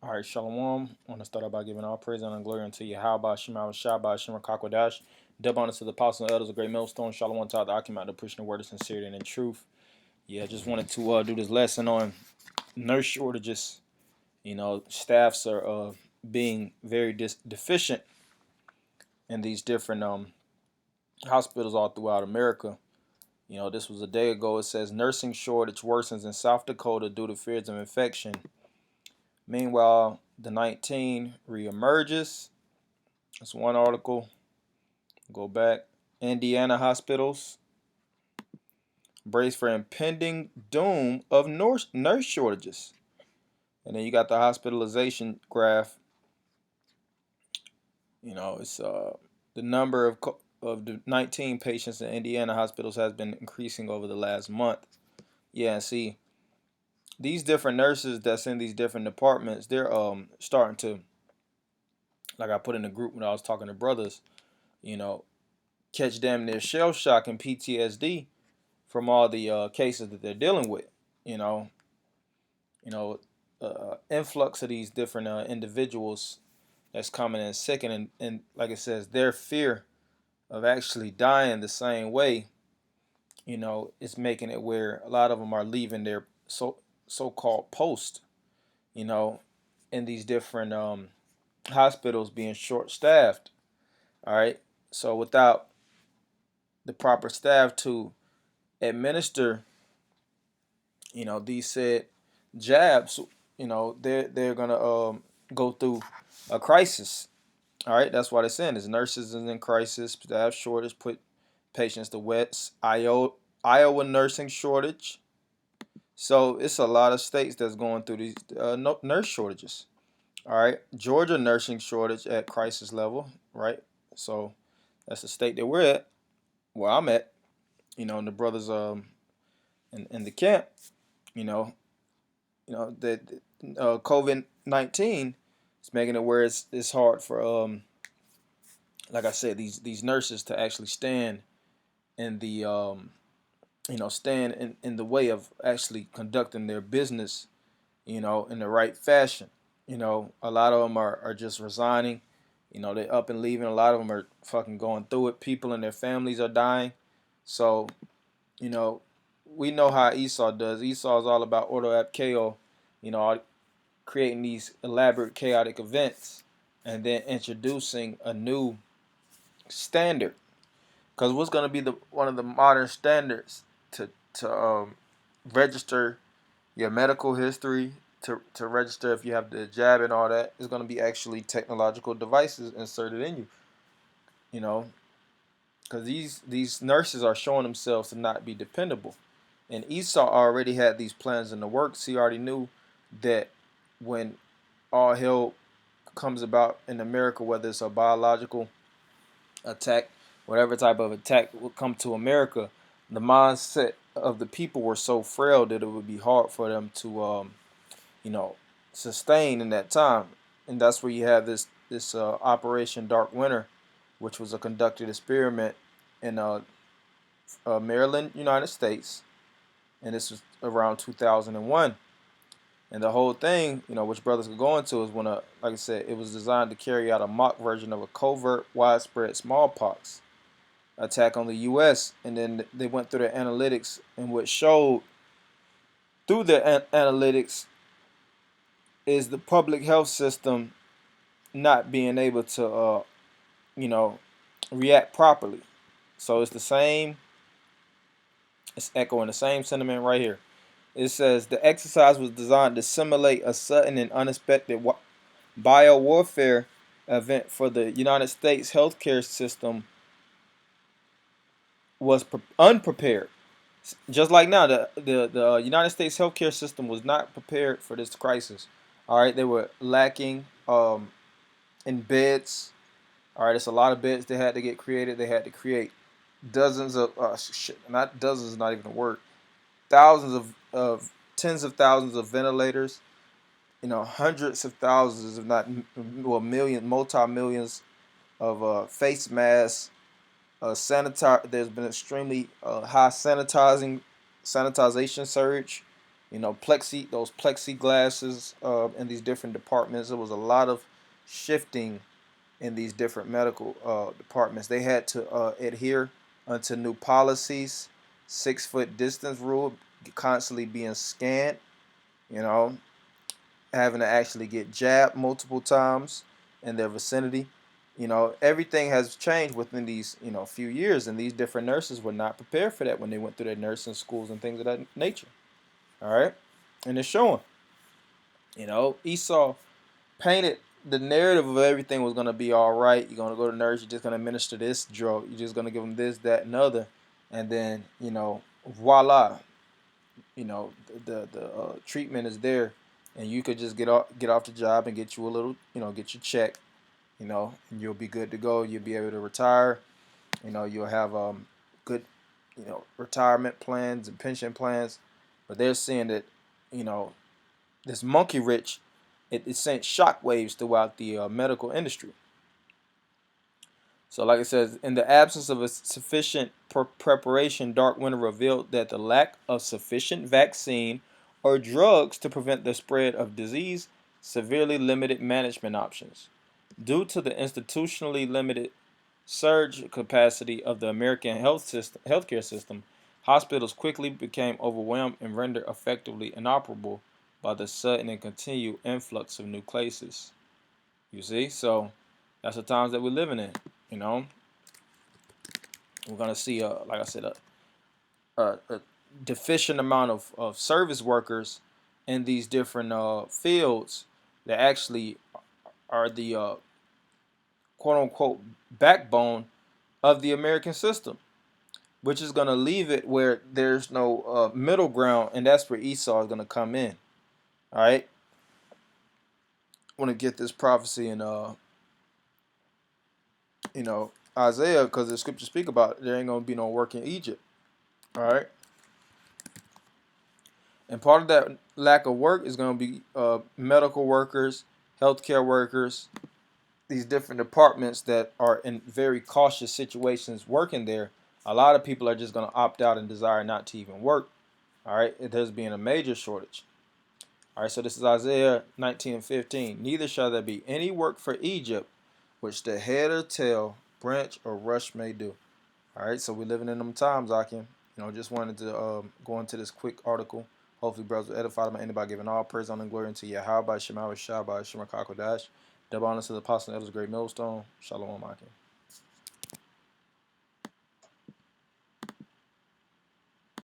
All right, Shalom. I want to start out by giving all praise and glory unto you. How about Shema Shabbat, Shema Kakwadash? Dub honor to the apostles and elders of Great Millstone. Shalom to the Akim out the pushing the word of sincerity and in truth. Yeah, I just wanted to do this lesson on nurse shortages. Staffs are being very deficient in these different hospitals all throughout America. This was a day ago. It says nursing shortage worsens in South Dakota due to fears of infection. Meanwhile, the 19 reemerges. That's one article. Go back. Indiana hospitals brace for impending doom of nurse shortages. And then you got the hospitalization graph. It's the number of the 19 patients in Indiana hospitals has been increasing over the last month. Yeah, and see, these different nurses that's in these different departments, they're starting to, like I put in the group when I was talking to brothers, you know, catch damn near shell shock and PTSD from all the cases that they're dealing with. You know, influx of these different individuals that's coming in sick, and like it says, their fear of actually dying the same way, it's making it where a lot of them are leaving their so-called post, you know, in these different hospitals being short-staffed. All right, so without the proper staff to administer, these said jabs, they're gonna go through a crisis. All right, that's why they're saying is nurses is in crisis, staff shortage, put patients to wets. Iowa nursing shortage. So it's a lot of states that's going through these nurse shortages. All right, Georgia nursing shortage at crisis level. Right, so that's the state that we're at, where I'm at. And the brothers in the camp. You know, that COVID-19 is making it where it's hard for like I said, these nurses to actually stand in the stand in the way of actually conducting their business, in the right fashion. A lot of them are just resigning. They're up and leaving. A lot of them are fucking going through it. People and their families are dying. So, you know, we know how Esau does. Esau is all about ordo ab chaos, creating these elaborate chaotic events and then introducing a new standard. Because what's going to be the one of the modern standards to register your medical history, to register if you have the jab and all that, is going to be actually technological devices inserted in you. You know, because these nurses are showing themselves to not be dependable. And Esau already had these plans in the works. He already knew that when all hell comes about in America, whether it's a biological attack, whatever type of attack will come to America, the mindset of the people were so frail that it would be hard for them to, sustain in that time. And that's where you have this Operation Dark Winter, which was a conducted experiment in Maryland, United States, and this was around 2001. And the whole thing, which brothers could go into, is like I said, it was designed to carry out a mock version of a covert, widespread smallpox attack on the U.S. And then they went through the analytics, and what showed through the analytics is the public health system not being able to, react properly. So it's the same. It's echoing the same sentiment right here. It says the exercise was designed to simulate a sudden and unexpected biowarfare event for the United States healthcare system was unprepared. Just like now, the United States healthcare system was not prepared for this crisis. All right, they were lacking in beds. All right, it's a lot of beds they had to get created. They had to create dozens of not dozens, not even a word, thousands of tens of thousands of ventilators, hundreds of thousands, if not multi-millions of face masks. There's been extremely high sanitization surge. those plexiglasses in these different departments. There was a lot of shifting in these different medical departments. They had to adhere to new policies, 6 foot distance rule, constantly being scanned, you know, having to actually get jabbed multiple times in their vicinity. Everything has changed within these, few years, and these different nurses were not prepared for that when they went through their nursing schools and things of that nature. All right, and it's showing. Esau painted the narrative of everything was gonna be all right. You're gonna go to nurse. You're just gonna administer this drug. You're just gonna give them this, that, and other, and then voila. The treatment is there, and you could just get off the job and get you a little, get your check, and you'll be good to go. You'll be able to retire. You'll have good, retirement plans and pension plans. But they're seeing that, you know, this monkey rich, it sent shockwaves throughout the medical industry. So, like it says, in the absence of a sufficient preparation, Dark Winter revealed that the lack of sufficient vaccine or drugs to prevent the spread of disease severely limited management options. Due to the institutionally limited surge capacity of the American healthcare system, hospitals quickly became overwhelmed and rendered effectively inoperable by the sudden and continued influx of new cases. You see, so that's the times that we're living in. You know, we're gonna see, like I said, a deficient amount of service workers in these different fields that actually are the quote unquote backbone of the American system, which is going to leave it where there's no middle ground, and that's where Esau is going to come in. All right, I want to get this prophecy in Isaiah, because the scriptures speak about it. There ain't going to be no work in Egypt. All right, and part of that lack of work is going to be medical workers, healthcare workers, these different departments that are in very cautious situations working there. A lot of people are just going to opt out and desire not to even work. All right, there's being a major shortage. All right, so this is Isaiah 19:15. Neither shall there be any work for Egypt, which the head or tail, branch or rush may do. All right, so we're living in them times, Akim. Just wanted to go into this quick article. Hopefully, brothers will edify them and by giving all praise, honor, and glory unto Yahweh, Shema, Shah, Shema, Kakodash. Double honor to the apostle and elders, great millstone. Shalom, Akim.